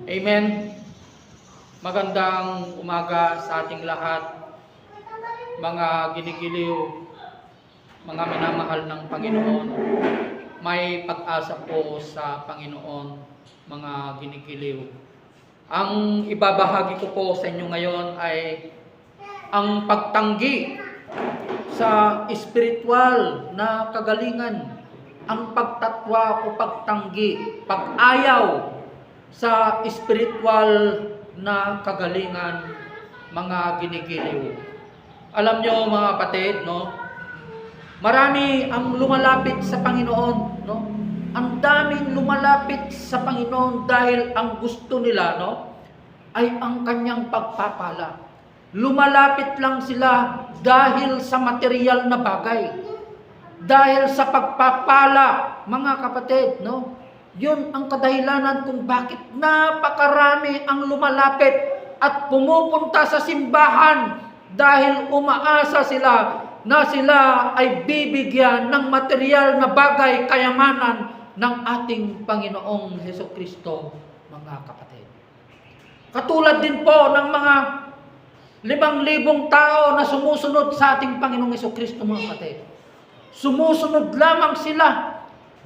Amen. Magandang umaga sa ating lahat, mga ginigiliw, mga minamahal ng Panginoon. May pag-asa po sa Panginoon, mga ginigiliw. Ang ibabahagi ko po sa inyo ngayon ay ang pagtanggi sa espiritual na kagalingan, ang pagtatwa o pagtanggi, pag-ayaw sa espiritual na kagalingan, mga ginigiliw. Alam nyo mga kapatid, no? Marami ang lumalapit sa Panginoon, no? Ang daming lumalapit sa Panginoon dahil ang gusto nila, no, ay ang kanyang pagpapala. Lumalapit lang sila dahil sa material na bagay. Dahil sa pagpapala, mga kapatid, no? Yun ang kadahilanan kung bakit napakarami ang lumalapit at pumupunta sa simbahan dahil umaasa sila na sila ay bibigyan ng material na bagay, kayamanan ng ating Panginoong Hesukristo, mga kapatid. Katulad din po ng mga 5,000 tao na sumusunod sa ating Panginoong Hesukristo, mga kapatid. Sumusunod lamang sila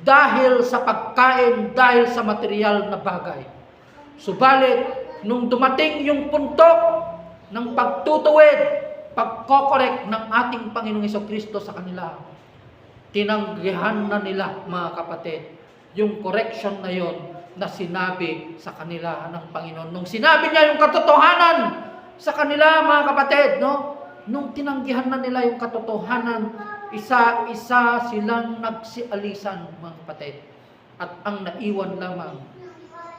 dahil sa pagkain, dahil sa material na bagay. Subalit, nung dumating yung punto ng pagtutuwid, pagkokorek ng ating Panginoong Hesukristo sa kanila, tinanggihan na nila, mga kapatid, yung correction na yon na sinabi sa kanila ng Panginoon. Nung sinabi niya yung katotohanan sa kanila, mga kapatid, no? Nung tinanggihan na nila yung katotohanan, isa-isa silang nagsialisan, mga kapatid. At ang naiwan lamang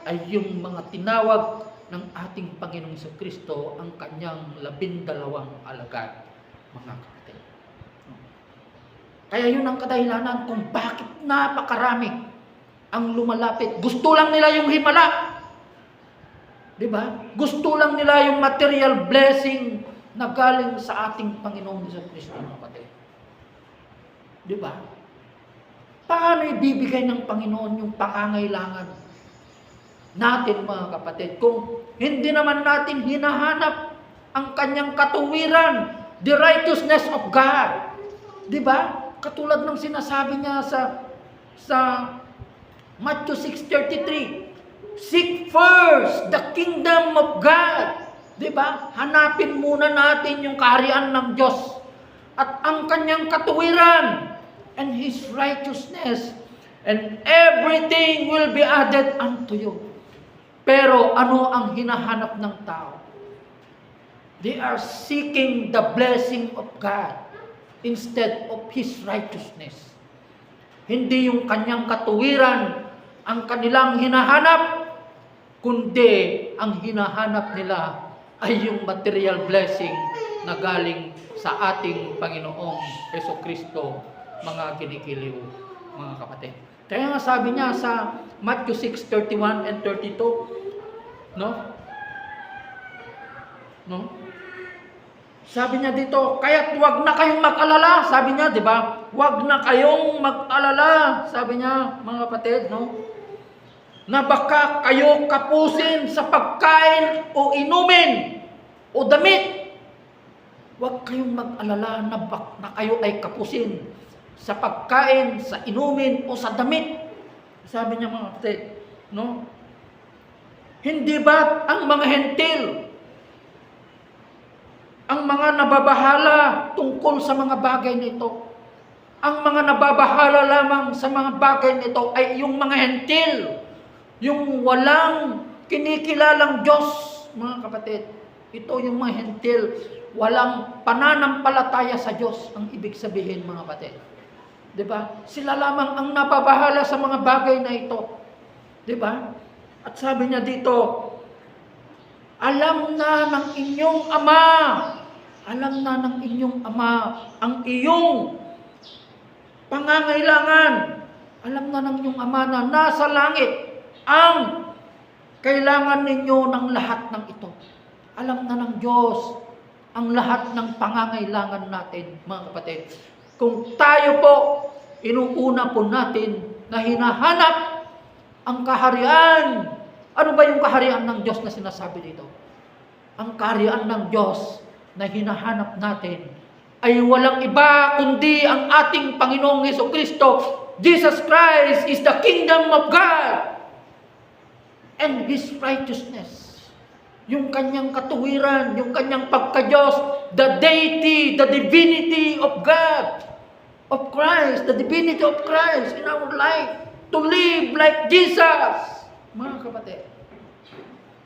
ay yung mga tinawag ng ating Panginoong Hesukristo, ang kanyang 12 alagad, mga kapatid. Kaya yun ang kadahilanan kung bakit napakarami ang lumalapit. Gusto lang nila yung himala. Diba? Gusto lang nila yung material blessing na galing sa ating Panginoong Hesukristo, mga kapatid. Diba? Paano ibibigay ng Panginoon yung pangangailangan natin, mga kapatid, kung hindi naman natin hinahanap ang kanyang katuwiran, the righteousness of God? Diba? Katulad ng sinasabi niya sa Matthew 6:33, seek first the kingdom of God. Diba? Hanapin muna natin yung kaharian ng Diyos at ang kanyang katuwiran and His righteousness, and everything will be added unto you. Pero ano ang hinahanap ng tao? They are seeking the blessing of God instead of His righteousness. Hindi yung kanyang katuwiran ang kanilang hinahanap, kundi ang hinahanap nila ay yung material blessing na galing sa ating Panginoong Hesukristo, mga ginigiliw, mga kapatid. Kaya nga sabi niya sa Matthew 6:31 and 32, no? Sabi niya dito, kaya't huwag na kayong mag-alala, sabi niya, di ba? Huwag na kayong mag-alala, sabi niya, mga kapatid, no? Na baka kayo kapusin sa pagkain o inumin o damit. Huwag kayong mag-alala na kayo ay kapusin sa pagkain, sa inumin o sa damit. Sabi niya, mga kapatid, no? Hindi ba ang mga hentil, ang mga nababahala tungkol sa mga bagay nito, ang mga nababahala lamang sa mga bagay nito ay yung mga hentil, yung walang kinikilalang Diyos, mga kapatid. Ito yung mga hentil, walang pananampalataya sa Diyos, ang ibig sabihin, mga kapatid. Diba? Sila lamang ang napabahala sa mga bagay na ito. Diba? At sabi niya dito, alam na ng inyong Ama, alam na ng inyong Ama ang iyong pangangailangan. Alam na ng inyong Ama na nasa langit ang kailangan ninyo ng lahat ng ito. Alam na ng Diyos ang lahat ng pangangailangan natin, mga kapatid. Kung tayo po, inuuna po natin na hinahanap ang kaharian Ano ba yung kaharian ng Diyos na sinasabi dito? Ang kaharian ng Diyos na hinahanap natin ay walang iba kundi ang ating Panginoong Jesucristo. Jesus Christ is the kingdom of God and His righteousness. Yung kanyang katuwiran, yung kanyang pagka-Diyos, the deity, the divinity of God, of Christ, the divinity of Christ in our life, to live like Jesus. Mga kapatid,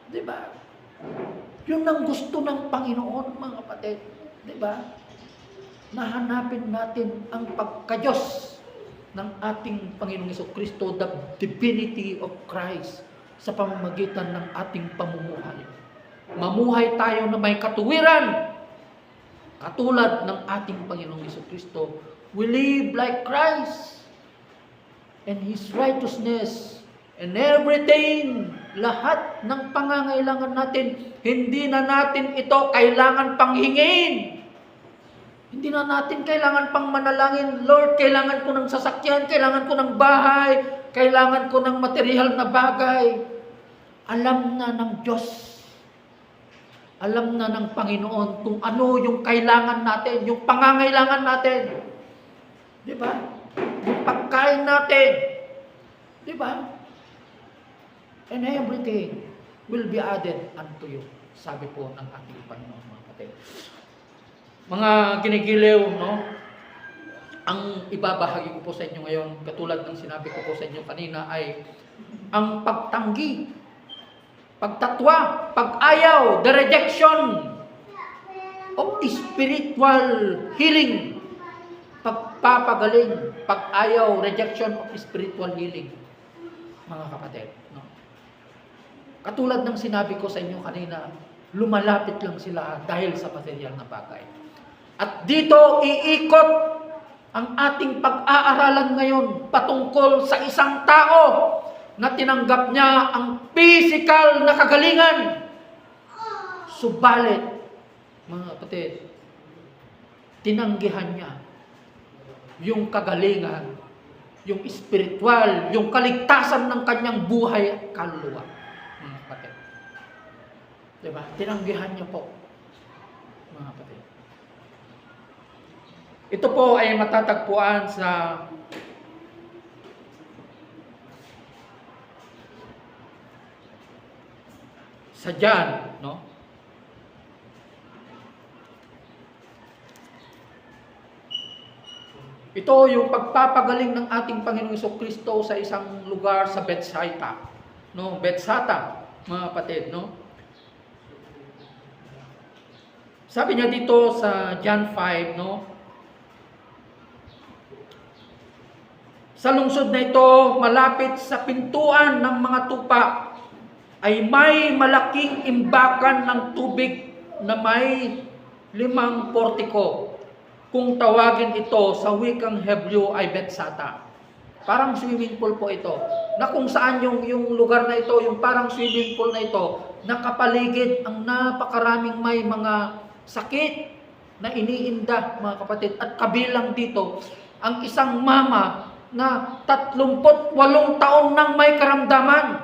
di ba? Yun ang gusto ng Panginoon, mga kapatid. Di ba? Nahanapin natin ang pagka-Diyos ng ating Panginoong Jesucristo, the divinity of Christ, sa pamamagitan ng ating pamumuhay. Mamuhay tayo na may katuwiran, katulad ng ating Panginoong Jesucristo. We live like Christ and His righteousness and everything, lahat ng pangangailangan natin, hindi na natin ito kailangan panghingin. Hindi na natin kailangan pang manalangin, Lord, kailangan ko ng sasakyan, kailangan ko ng bahay, kailangan ko ng material na bagay. Alam na ng Diyos, alam na ng Panginoon kung ano yung kailangan natin, yung pangangailangan natin. Di ba? Yung pagkain natin. Di ba? And everything will be added unto you. Sabi po ng ating Panginoon, mga kapatid. Mga ginigiliw, no? Ang ibabahagi ko po sa inyo ngayon, katulad ng sinabi ko po sa inyo kanina, ay ang pagtanggi, pagtatwa, pag-ayaw, the rejection of spiritual healing, pagpapagaling, pag-ayaw, rejection of spiritual healing, mga kapatid. No? Katulad ng sinabi ko sa inyo kanina, lumalapit lang sila dahil sa material na bagay. At dito iikot ang ating pag-aaralan ngayon patungkol sa isang tao na tinanggap niya ang physical na kagalingan. Subalit, mga kapatid, tinanggihan niya yung kagalingan, yung spiritual, yung kaligtasan ng kanyang buhay at kaluluwa. Mga kapatid. Diba? Tinanggihan niya po, mga kapatid. Ito po ay matatagpuan sa John, no? Ito yung pagpapagaling ng ating Panginoong Jesucristo sa isang lugar sa Bethsaida, no? Bethsaida, mga kapatid, no? Sabi niya dito sa John 5, no? Sa lungsod na ito, malapit sa pintuan ng mga tupa, ay may malaking imbakan ng tubig na may 5 portiko. Kung tawagin ito sa wikang Hebreo ay Bethsaida. Parang swimming pool po ito. Na kung saan yung lugar na ito, yung parang swimming pool na ito, nakapaligid ang napakaraming may mga sakit na iniinda, mga kapatid. At kabilang dito, ang isang mama na 38 taon nang may karamdaman.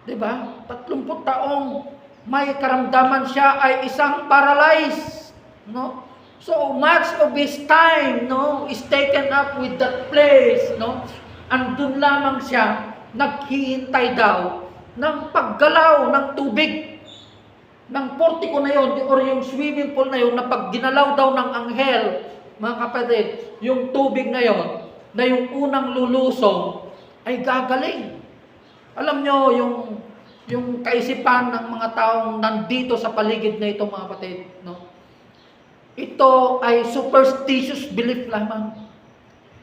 Diba? 30 taong may karamdaman siya ay isang paralyzed. No? So much of his time, no, is taken up with that place, no? Andun lamang siya, naghihintay daw ng paggalaw ng tubig. Ng portiko na yon, or yung swimming pool na yon, na pag ginalaw daw ng anghel, mga kapatid, yung tubig na yon, na yung unang lulusong, ay gagaling. Alam nyo, yung kaisipan ng mga taong nandito sa paligid na ito, mga kapatid, no? Ito ay superstitious belief lamang.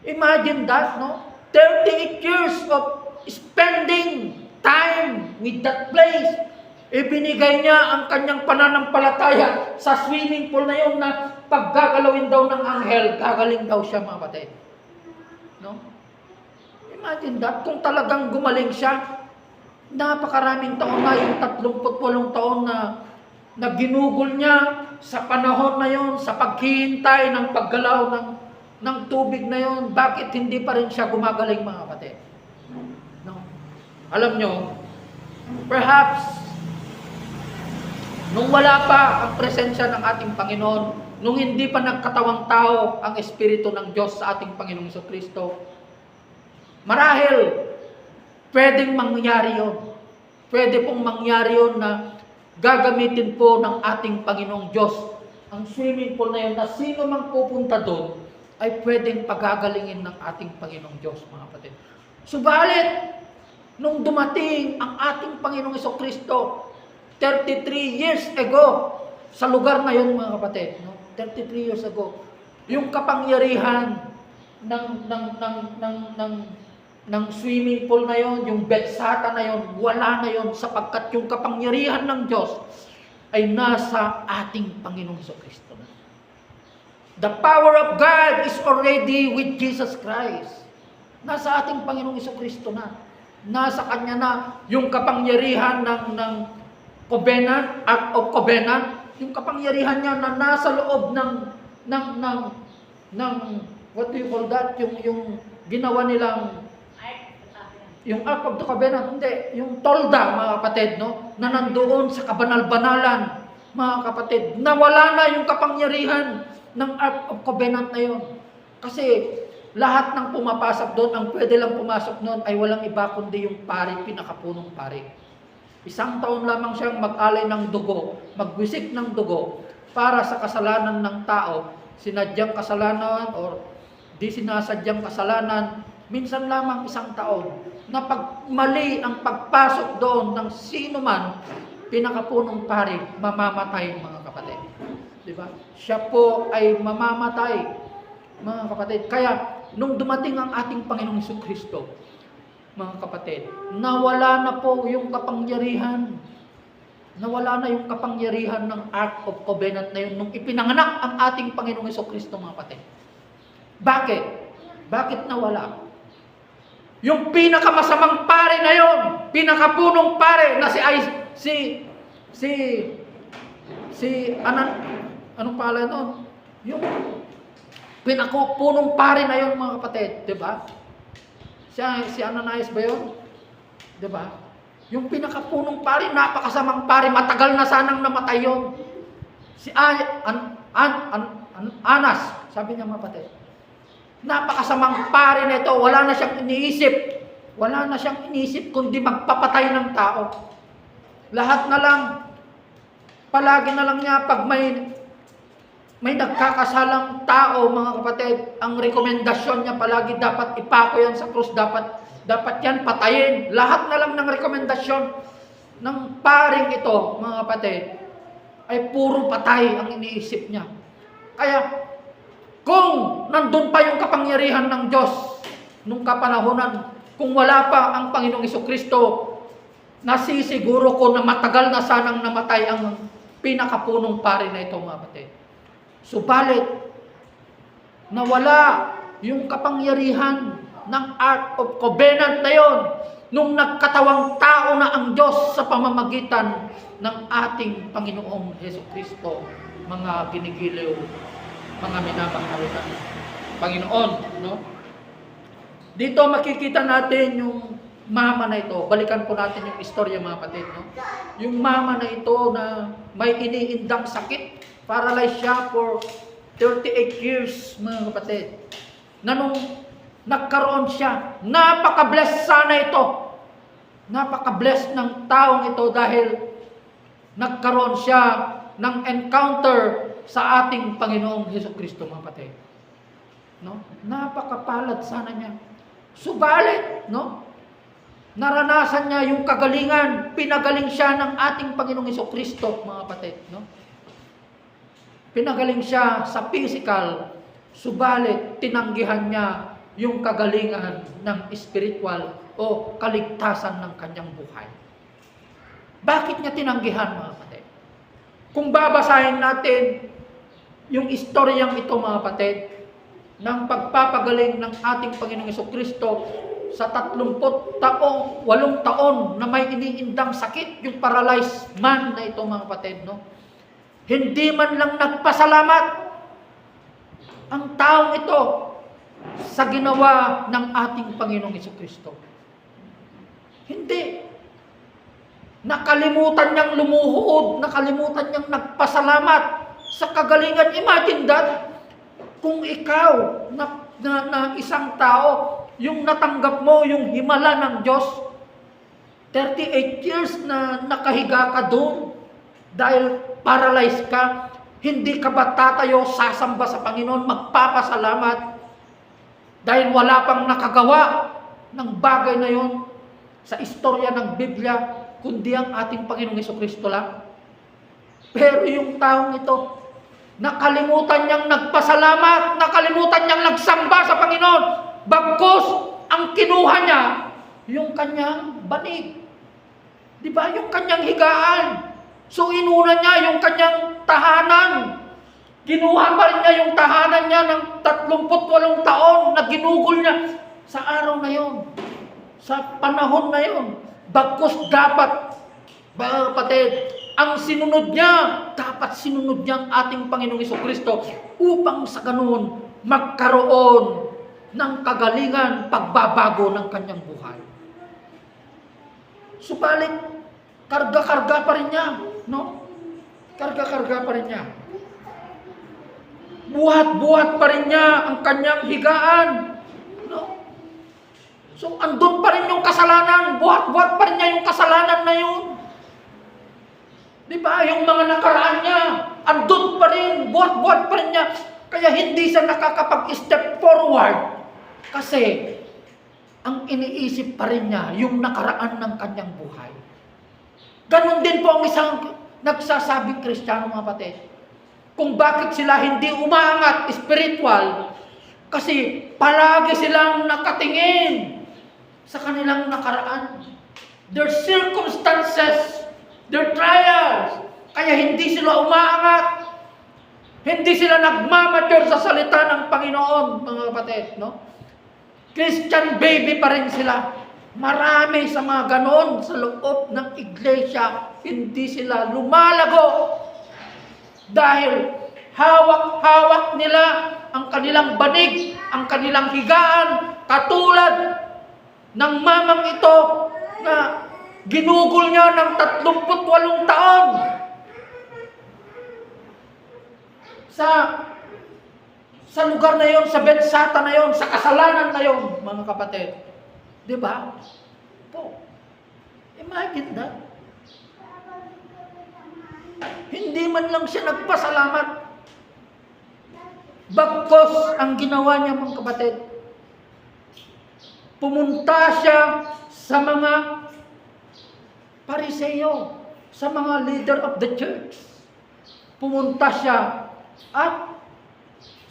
Imagine that, no? 38 years of spending time with that place. Ibinigay niya ang kanyang pananampalataya sa swimming pool na yun na pag gagalawin daw ng anghel, gagaling daw siya, mga kapatid. No? Imagine that, kung talagang gumaling siya, napakaraming taon na, yung 38 taon na ginugol niya sa panahon na yon, sa paghihintay ng paggalaw ng tubig na yon, bakit hindi pa rin siya gumagaling, mga kapatid? No? Alam nyo, Perhaps, nung wala pa ang presensya ng ating Panginoon, nung hindi pa nagkatawang tao ang Espiritu ng Diyos sa ating Panginoong Jesucristo, marahil, pwedeng mangyari yun. Pwede pong mangyari yun na gagamitin po ng ating Panginoong Diyos ang swimming pool na yun, na sino mang pupunta doon ay pwedeng pagagalingin ng ating Panginoong Diyos, mga kapatid. Subalit, nung dumating ang ating Panginoong Jesucristo 33 years ago sa lugar na yun, mga kapatid, no? 33 years ago, yung kapangyarihan ng swimming pool na yon, yung Bethsata na yon, wala na yon, sapagkat yung kapangyarihan ng Diyos ay nasa ating Panginoong Jesucristo na. The power of God is already with Jesus Christ. Nasa ating Panginoong Jesucristo na. Nasa Kanya na yung kapangyarihan ng covenant, act of covenant, yung kapangyarihan niya na nasa loob ng what do you call that? Yung ginawa nilang yung Ark of the Covenant, hindi. Yung tolda, mga kapatid, no? Na nandoon sa kabanal-banalan, mga kapatid. Nawala na yung kapangyarihan ng Ark of Covenant na yun. Kasi lahat ng pumapasok doon, ang pwede lang pumasok noon ay walang iba kundi yung pari, pinakapunong pari. 1 taon lamang siyang mag-alay ng dugo, magwisik ng dugo para sa kasalanan ng tao. Sinadyang kasalanan or di sinasadyang kasalanan, minsan lamang 1 taon. Na pag mali ang pagpasok doon ng sino man, pinakapunong pari, mamamatay, mga kapatid. Diba? Siya po ay mamamatay, mga kapatid. Kaya, nung dumating ang ating Panginoong Jesucristo, mga kapatid, nawala na po yung kapangyarihan. Nawala na yung kapangyarihan ng Ark of Covenant na yun nung ipinanganak ang ating Panginoong Jesucristo, mga kapatid. Bakit? Bakit nawala? Yung pinakamasamang pare na yon, pinakapunong pare na anong pangalan nun? Yung pinakapunong pare na yon, mga kapatid, di ba? Si Ananias ba yun? Di ba? Yung pinakapunong pare, napakasamang pare, matagal na sanang namatay yon. Si Anas, sabi niya, mga kapatid. Napakasamang pare nito, wala na siyang iniisip. Wala na siyang iniisip kundi magpapatay ng tao. Lahat na lang, palagi na lang niya pag may nagkakasalang tao, mga kapatid, ang rekomendasyon niya palagi dapat ipako yan sa krus, dapat yan patayin. Lahat na lang ng rekomendasyon ng paring ito, mga kapatid, ay puro patay ang iniisip niya. Kaya, kung nandun pa yung kapangyarihan ng Diyos nung kapanahonan, kung wala pa ang Panginoong Jesucristo, nasisiguro ko na matagal na sanang namatay ang pinakapunong pari na ito, mga kapatid. Subalit, nawala yung kapangyarihan ng Ark of Covenant na yon nung nagkatawang tao na ang Diyos sa pamamagitan ng ating Panginoong Jesucristo, mga ginigiliw, mga minamahal na Panginoon, no? Dito makikita natin yung mama na ito. Balikan po natin yung istorya, mga kapatid, no? Yung mama na ito na may iniindang sakit, paralyzed siya for 38 years, mga kapatid. Na nung nagkaroon siya, napaka-bless sana ito. Napaka-bless ng taong ito dahil nagkaroon siya ng encounter sa ating Panginoong Jesucristo, mga kapatid. No? Napakapalad sana niya. Subalit, no? Naranasan niya yung kagalingan, pinagaling siya ng ating Panginoong Jesucristo, mga kapatid, no? Pinagaling siya sa physical, subalit tinanggihan niya yung kagalingan ng spiritual o kaligtasan ng kanyang buhay. Bakit niya tinanggihan, mga kapatid? Kung babasahin natin yung istoryang ito, mga kapatid, ng pagpapagaling ng ating Panginoong Jesucristo sa 30 taong, 8 taon na may iniindang sakit, yung paralyzed man na ito, mga kapatid, no? Hindi man lang nagpasalamat ang taong ito sa ginawa ng ating Panginoong Jesucristo. Hindi. Nakalimutan niyang lumuhod, nakalimutan niyang nagpasalamat sa kagalingan. Imagine that, kung ikaw na isang tao, yung natanggap mo yung himala ng Diyos, 38 years na nakahiga ka doon dahil paralyzed ka, hindi ka ba tatayo, sasamba sa Panginoon, magpapasalamat dahil wala pang nakagawa ng bagay na yon sa istorya ng Biblia, kundi ang ating Panginoong Jesucristo lang. Pero yung taong ito, nakalimutan niyang nagpasalamat, nakalimutan niyang nagsamba sa Panginoon, bagkus ang kinuha niya, yung kanyang banig. Di ba? Yung kanyang higaan. So inuna niya yung kanyang tahanan. Kinuha pa rin niya yung tahanan niya ng 38 taon na ginugol niya sa araw na yon, sa panahon na yon. Bagkus dapat, kapatid, ang sinunod niya, dapat sinunod niya ang ating Panginoong Jesucristo upang sa ganoon magkaroon ng kagalingan, pagbabago ng kanyang buhay. Subalit, karga-karga pa rin niya, no? Karga-karga pa rin niya. Buhat-buhat pa rin niya ang kanyang higaan, no? So, andun pa rin yung kasalanan, buhat-buhat pa rin niya yung kasalanan na yun. Di ba? Yung mga nakaraan niya, andun pa rin, buhat-buhat pa rin niya. Kaya hindi siya nakakapag-step forward. Kasi, ang iniisip pa rin niya, yung nakaraan ng kanyang buhay. Ganon din po ang isang nagsasabing Kristiyano, mga kapatid. Kung bakit sila hindi umaangat spiritual, kasi palagi silang nakatingin sa kanilang nakaraan. Their circumstances, their trials. Kaya hindi sila umaangat. Hindi sila nagmamature sa salita ng Panginoon, mga kapatid, no? Christian baby pa rin sila. Marami sa mga ganon sa loob ng iglesia, hindi sila lumalago. Dahil hawak-hawak nila ang kanilang banig, ang kanilang higaan, katulad ng mamang ito na ginugol niya ng 38 taon. Sa lugar na yon, sa Betsata na yon, sa kasalanan na yon, mga kapatid. Di ba? Po. Imagine that. Hindi man lang siya nagpasalamat. Bagkus ang ginawa niya, mga kapatid. Pumunta siya sa mga Pariseo, sa mga leader of the church. Pumunta siya at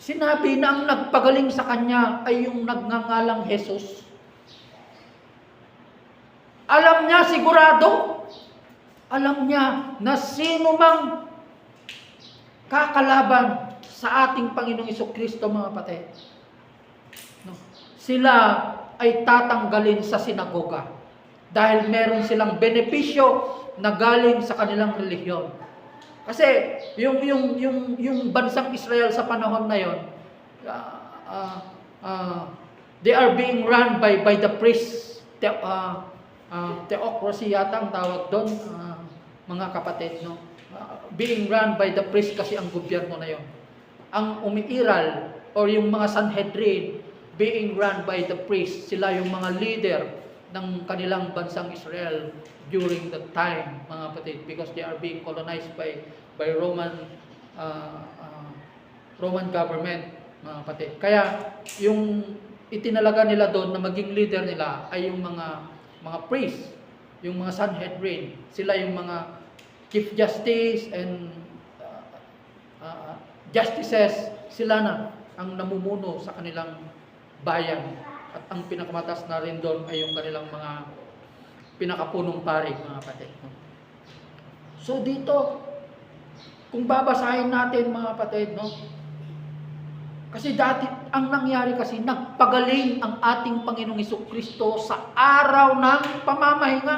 sinabi na ang nagpagaling sa kanya ay yung nagngangalang Jesus. Alam niya sigurado, alam niya na sino mang kakalaban sa ating Panginoong Jesucristo, mga kapatid, no, sila ay tatanggalin sa sinagoga dahil meron silang benepisyo na galing sa kanilang relihiyon. Kasi yung bansang Israel sa panahon na yon, they are being run by the priests. Theocracy yata ang tawag doon, mga kapatid, no? Being run by the priest kasi ang gobyerno na yon. Ang umiiral or yung mga Sanhedrin, being run by the priest. Sila yung mga leader ng kanilang bansang Israel during that time, mga kapatid, because they are being colonized by Roman government, mga kapatid. Kaya yung itinalaga nila doon na maging leader nila ay yung mga priest, yung mga Sanhedrin. Sila yung mga chief justice and justices. Sila na ang namumuno sa kanilang bayan. At ang pinakamatas na rin doon ay yung kanilang mga pinakapunong pari, mga kapatid. So dito, kung babasahin natin, mga kapatid, no? Kasi dati, ang nangyari kasi, nagpagaling ang ating Panginoong Jesucristo sa araw ng pamamahinga.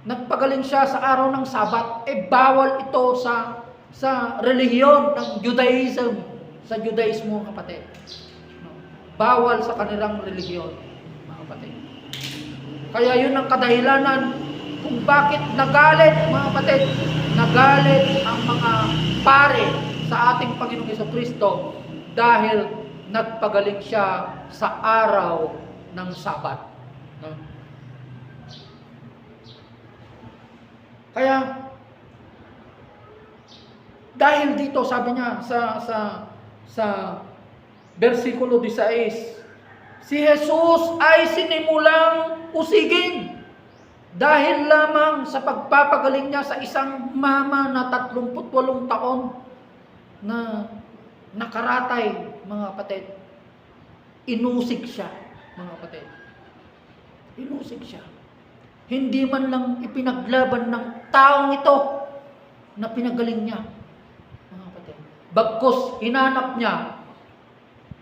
Nagpagaling siya sa araw ng Sabat. Bawal ito sa relihiyon ng Judaism. Sa Judaismo, kapatid. No? Bawal sa kanilang relihiyon, mga kapatid. Kaya yun ang kadahilanan kung bakit nagalit, mga kapatid, nagalit ang mga pare sa ating Panginoong Jesucristo dahil nagpagaling siya sa araw ng Sabat. No? Kaya, dahil dito, sabi niya sa versikulo 16, si Jesus ay sinimulang usigin dahil lamang sa pagpapagaling niya sa isang mama na 38 taon na nakaratay, mga kapatid. Inusig siya, mga kapatid. Inusig siya. Hindi man lang ipinaglaban ng taong ito na pinagaling niya, mga kapatid. Bagkus, hinanap niya,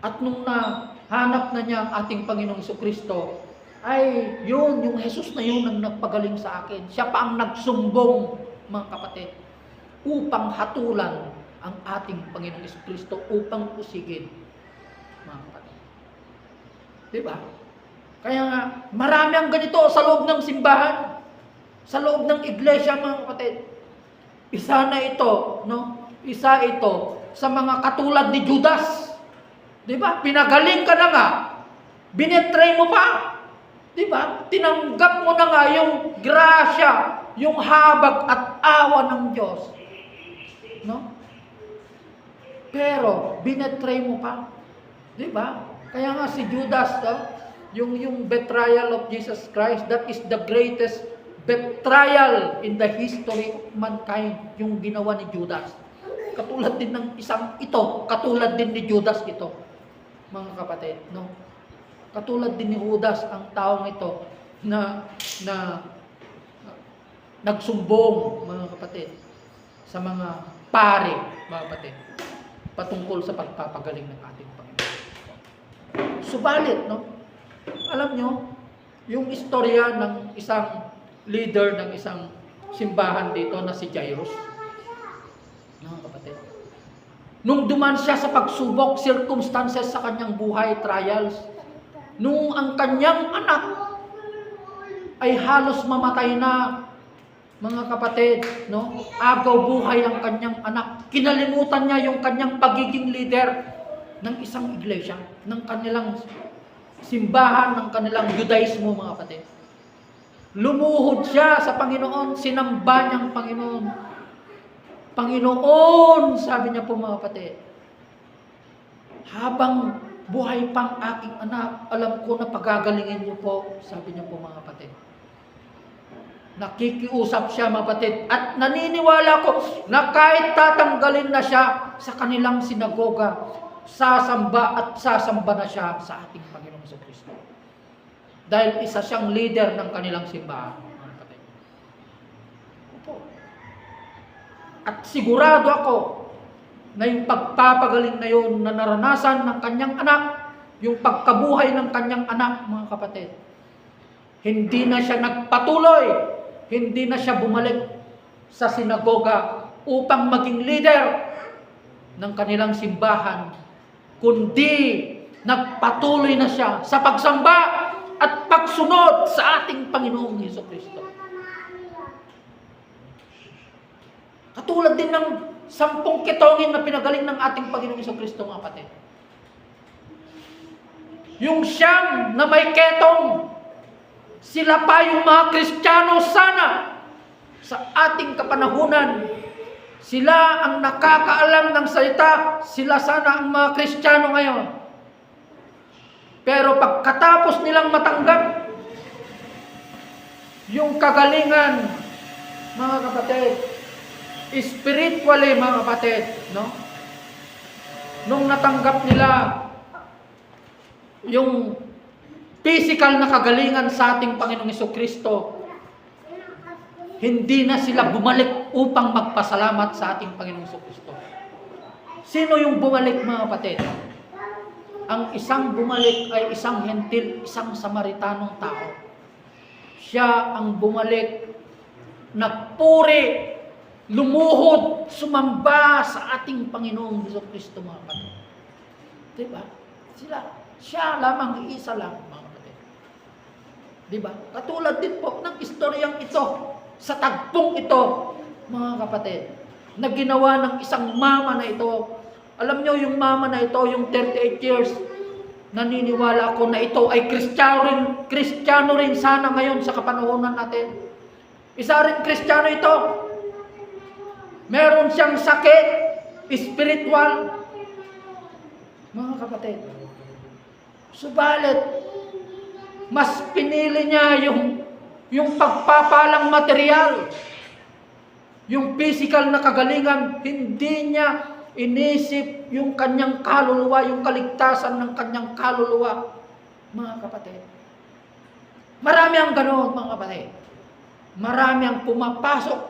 at nung nahanap na niya ang ating Panginoong Jesucristo, ay yun, yung Jesus na yun ang nagpagaling sa akin. Siya pa ang nagsumbong, mga kapatid, upang hatulan ang ating Panginoong Jesucristo, upang usigin, mga kapatid. Diba? Kaya nga, marami ang ganito sa loob ng simbahan, sa loob ng iglesia, mga kapatid. Isa na ito, no? Isa ito sa mga katulad ni Judas. Diba? Pinagaling ka na nga, binetray mo pa. Diba? Tinanggap mo na nga yung grasya, yung habag at awa ng Diyos. No? Pero, binetray mo pa. Diba? Kaya nga si Judas, yung betrayal of Jesus Christ, that is the greatest betrayal in the history of mankind, yung ginawa ni Judas. Katulad din ng isang ito, katulad din ni Judas ito, mga kapatid, no? Katulad din ni Judas ang taong ito na nagsumbong, mga kapatid, sa mga pare, mga kapatid, patungkol sa pagpapagaling ng ating Panginoon. Subalit, no? Alam nyo, yung istorya ng isang leader ng isang simbahan dito na si Jairus, mga kapatid, nung duman siya sa pagsubok, circumstances sa kanyang buhay, trials, nung ang kanyang anak ay halos mamatay na, mga kapatid, no? Agaw buhay ang kanyang anak. Kinalimutan niya yung kanyang pagiging leader ng isang iglesia, ng kanilang simbahan, ng kanilang Judaismo, mga kapatid. Lumuhod siya sa Panginoon, sinamba niyang Panginoon. Panginoon, sabi niya po, mga kapatid, habang buhay pang aking anak, alam ko na pagagalingin niyo po, sabi niya po, mga kapatid. Nakikiusap siya, mga kapatid, at naniniwala ko na kahit tatanggalin na siya sa kanilang sinagoga, sasamba na siya sa ating Panginoong Jesucristo. Dahil isa siyang leader ng kanilang simbahan, mga kapatid. Opo. At sigurado ako na yung pagpapagaling na yun na naranasan ng kanyang anak, yung pagkabuhay ng kanyang anak, mga kapatid, hindi na siya nagpatuloy, hindi na siya bumalik sa sinagoga upang maging leader ng kanilang simbahan, kundi nagpatuloy na siya sa pagsamba at pagsunod sa ating Panginoong Jesucristo. Katulad din ng 10 ketongin na pinagaling ng ating Panginoong Jesucristo, mga kapatid. Yung siyam na may ketong, sila pa yung mga Kristiyano sana sa ating kapanahunan. Sila ang nakakaalam ng salita, sila sana ang mga Kristiyano ngayon. Pero pagkatapos nilang matanggap yung kagalingan, mga kapatid, spiritually, mga kapatid, no? Nung natanggap nila yung physical na kagalingan sa ating Panginoong Jesucristo, hindi na sila bumalik upang magpasalamat sa ating Panginoong Jesucristo. Sino yung bumalik, mga kapatid? Ang isang bumalik ay isang hentil, isang Samaritanong tao. Siya ang bumalik, nagpuri, lumuhod, sumamba sa ating Panginoong Jesucristo, mga kapatid. Diba? Siya lamang, iisa lang, mga kapatid. Diba? Katulad din po ng istoryang ito sa tagpong ito, mga kapatid, na ginawa ng isang mama na ito. Alam nyo, yung mama na ito, yung 38 years, naniniwala ako na ito ay Kristiyano rin sana ngayon sa kapanahonan natin. Isa rin Kristiyano ito. Meron siyang sakit, spiritual. Mga kapatid, subalit, mas pinili niya yung pagpapalang material, yung physical na kagalingan. Hindi niya inisip yung kanyang kaluluwa, yung kaligtasan ng kanyang kaluluwa. Mga kapatid, marami ang ganoon, mga kapatid. Marami ang pumapasok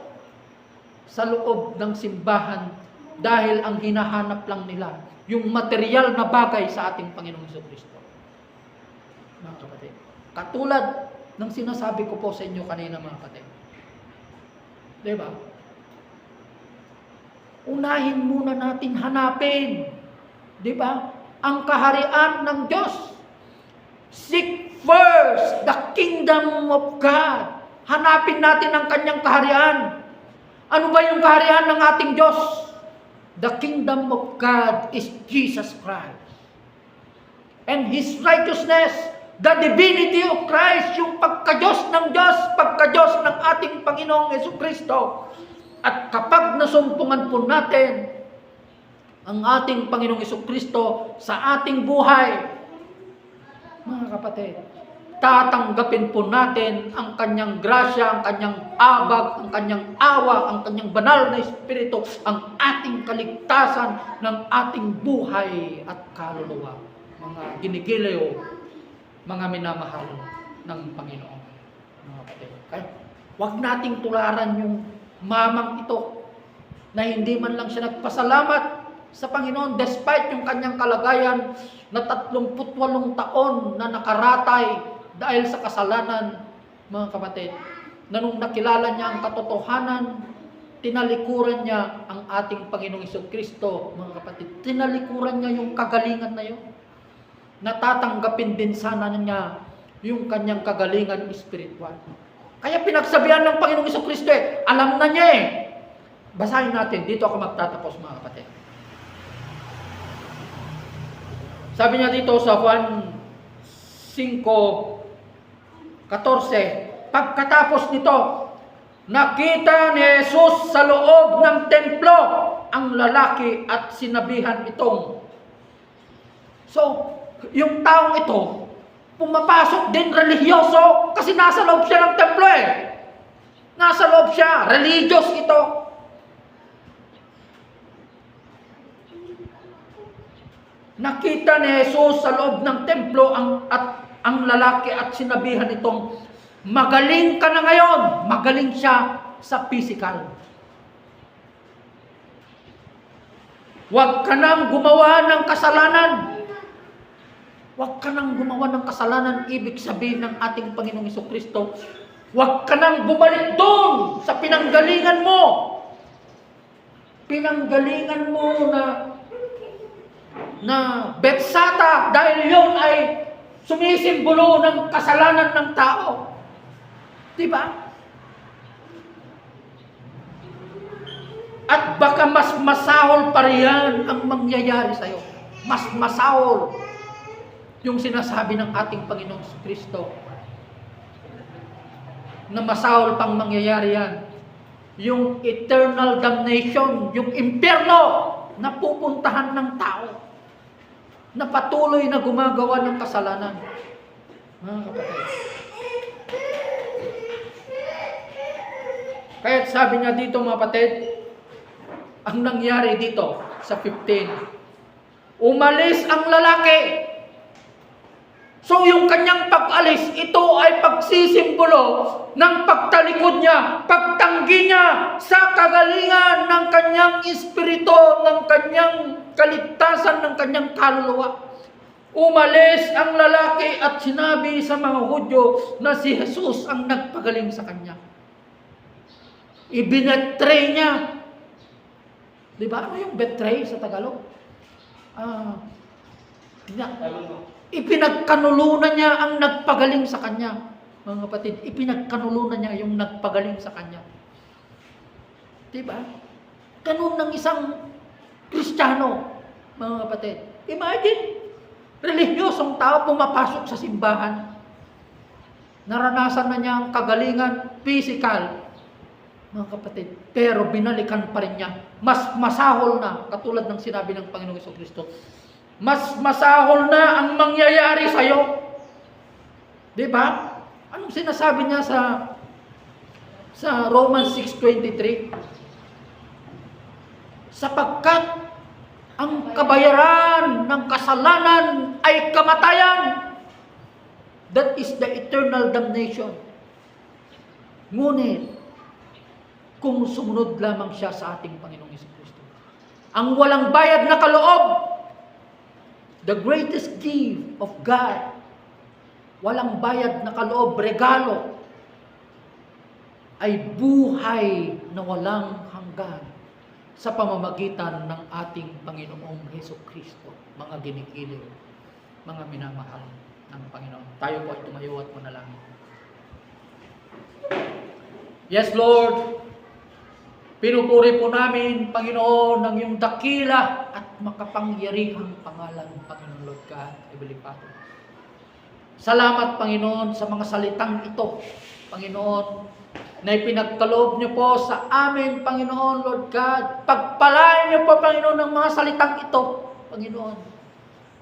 sa loob ng simbahan dahil ang hinahanap lang nila yung material na bagay sa ating Panginoong Jesucristo. Mga kapatid, katulad ng sinasabi ko po sa inyo kanina, mga kapatid. Diba? Unahin muna natin hanapin, diba, ang kaharian ng Diyos. Seek first the kingdom of God. Hanapin natin ang kanyang kaharian. Ano ba yung kaharian ng ating Diyos? The kingdom of God is Jesus Christ. And His righteousness, the divinity of Christ, yung pagka-Diyos ng Diyos, pagka-Diyos ng ating Panginoong Jesucristo. At kapag nasumpungan po natin ang ating Panginoong Jesucristo sa ating buhay, mga kapatid, tatanggapin po natin ang kanyang grasya, ang kanyang abag, ang kanyang awa, ang kanyang banal na Espiritu, ang ating kaligtasan ng ating buhay at kaluluwa. Mga ginigiliw, mga minamahal ng Panginoon. Mga kapatid, kaya huwag nating tularan yung mamang ito na hindi man lang siya nagpasalamat sa Panginoon despite yung kanyang kalagayan na 38 taon na nakaratay dahil sa kasalanan, mga kapatid, na nung nakilala niya ang katotohanan, tinalikuran niya ang ating Panginoong Jesucristo, mga kapatid. Tinalikuran niya yung kagalingan na yun. Natatanggapin din sana niya yung kanyang kagalingan spiritual. Kaya pinagsabihan ng Panginoong Jesucristo alam na niya Basahin natin, dito ako magtatapos, mga kapatid. Sabi niya dito sa Juan 5:14, pagkatapos nito, nakita ni Jesus sa loob ng templo ang lalaki at sinabihan itong. So, yung taong ito, pumapasok din religyoso kasi nasa loob siya ng templo Nasa loob siya, religious ito. Nakita ni Jesus sa loob ng templo ang lalaki at sinabihan itong, magaling ka na ngayon. Magaling siya sa physical. Huwag ka nang gumawa ng kasalanan. Huwag ka nang gumawa ng kasalanan. Ibig sabihin ng ating Panginoong Jesucristo, huwag ka nang bumalik doon sa pinanggalingan mo. Pinanggalingan mo na Bethsata, dahil yun ay sumisimbolo ng kasalanan ng tao. Diba? At baka mas masahol pa riyan ang mangyayari sa'yo. Mas masahol yung sinasabi ng ating Panginoong Kristo. Na masahol pang mangyayari yan. Yung eternal damnation, yung impyerno na pupuntahan ng tao na patuloy na gumagawa ng kasalanan. Mga kapatid. Kaya sabi niya dito, mga kapatid, ang nangyari dito sa 15, umalis ang lalaki. So yung kanyang pag-alis, ito ay pagsisimbolo ng pagtalikod niya, pagtanggi niya sa kagalingan ng kanyang espiritu, ng kanyang kaligtasan, ng kanyang kaluluwa. Umalis ang lalaki at sinabi sa mga Hudyo na si Jesus ang nagpagaling sa kanya. Ibinetray niya. Diba? Ano yung betray sa Tagalog? Ipinagkanulunan niya ang nagpagaling sa kanya. mga kapatid, ipinagkanulunan niya yung nagpagaling sa kanya. Diba? Ganun ng isang Kristiyano, mga kapatid. Imagine, relihiyosong tao pumapasok sa simbahan. Naranasan na niya ang kagalingan physical, mga kapatid. Pero binalikan pa rin niya. Mas masahol na, katulad ng sinabi ng Panginoong Jesucristo, mas masahol na ang mangyayari sa'yo. Diba? Anong sinasabi niya sa Romans 6:23? Sapagkat ang kabayaran ng kasalanan ay kamatayan. That is the eternal damnation. Ngunit, kung sumunod lamang siya sa ating Panginoong Jesucristo, ang walang bayad na kaloob, the greatest gift of God, walang bayad na kaloob, regalo, ay buhay na walang hanggan sa pamamagitan ng ating Panginoong Jesucristo. Mga ginikilig, mga minamahal ng Panginoon. Tayo po ay tumayo at manalangin. Yes, Lord, pinupuri po namin, Panginoon, ng iyong dakila at makapangyarihang pangalan, Panginoon Lord God, Heavenly Father. Salamat, Panginoon, sa mga salitang ito, Panginoon, na ipinagkaloob niyo po sa amin, Panginoon, Lord God. Pagpalain niyo po, Panginoon, ng mga salitang ito, Panginoon,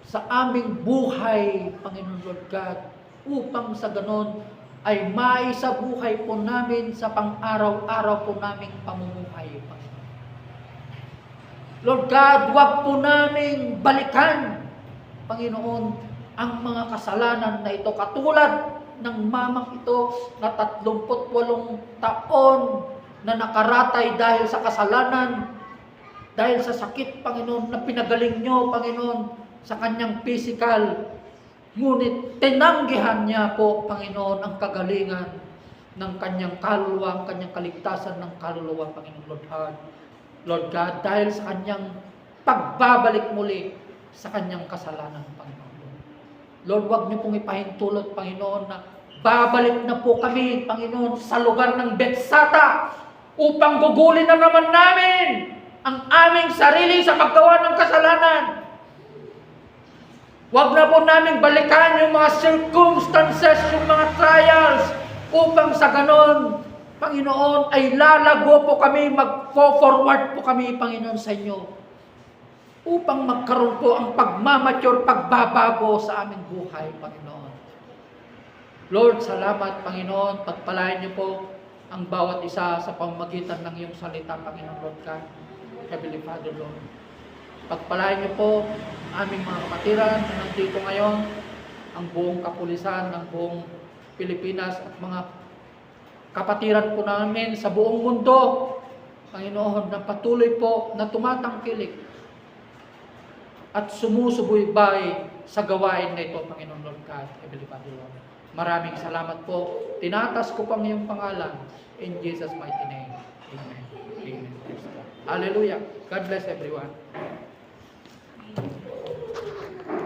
sa aming buhay, Panginoon, Lord God, upang sa ganon ay maisabuhay po namin sa pang-araw-araw po naming pamumuhay, Panginoon. Lord God, huwag po naming balikan, Panginoon, ang mga kasalanan na ito, katulad ng mamang ito na 38 taon na nakaratay dahil sa kasalanan, dahil sa sakit, Panginoon, na pinagaling nyo, Panginoon, sa kanyang physical. Ngunit tinanggihan niya po, Panginoon, ang kagalingan ng kanyang kaluluwa, ang kanyang kaligtasan ng kaluluwa, Panginoon Lord God. Lord God, dahil sa kanyang pagbabalik muli sa kanyang kasalanan, Panginoon. Lord, wag niyo pong ipahintulot, Panginoon, na babalik na po kami, Panginoon, sa lugar ng Betsata upang gugulin na naman namin ang aming sarili sa paggawa ng kasalanan. Wag na po namin balikan yung mga circumstances, yung mga trials, upang sa ganon, Panginoon, ay lalago po kami, mag-forward po kami, Panginoon, sa inyo, upang magkaroon po ang pagmamature, pagbabago sa aming buhay, Panginoon. Lord, salamat, Panginoon. Pagpalain niyo po ang bawat isa sa pamamagitan ng iyong salita, Panginoon Lord God. Heavenly Father, Lord. Pagpalain niyo po aming mga kapatiran na nandito ngayon, ang buong kapulisan, ng buong Pilipinas, at mga kapatiran po namin sa buong mundo, Panginoon, na patuloy po na tumatangkilik at sumusubaybay sa gawain na ito, Panginoon Lord God, Heavenly Father, Lord. Maraming salamat po. Tinatas ko pang iyong pangalan. In Jesus' mighty name. Amen. Amen. Hallelujah. God bless everyone.